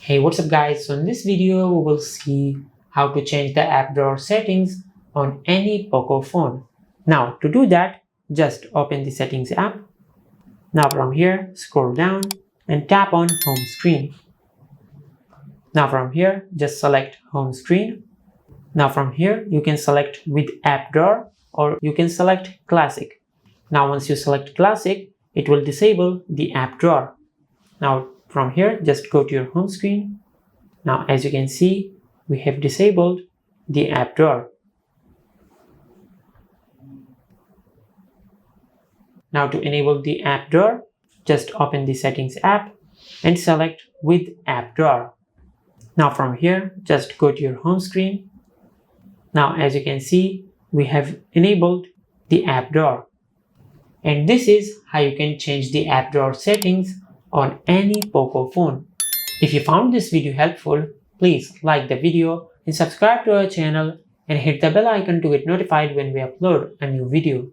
Hey, what's up guys? So in this video we will see how to change the app drawer settings on any Poco phone. Now to do that, just open the settings app. Now from here, scroll down and tap on home screen. Now from here, just select home screen. Now from here, you can select with app drawer or you can select classic. Now once you select classic, it will disable the app drawer. Now from here, just go to your home screen. Now as you can see, we have disabled the app drawer. Now to enable the app drawer, just open the settings app and select with app drawer. Now from here, just go to your home screen. Now as you can see, we have enabled the app drawer. And this is how you can change the app drawer settings on any Poco phone. If you found this video helpful, please like the video and subscribe to our channel and hit the bell icon to get notified when we upload a new video.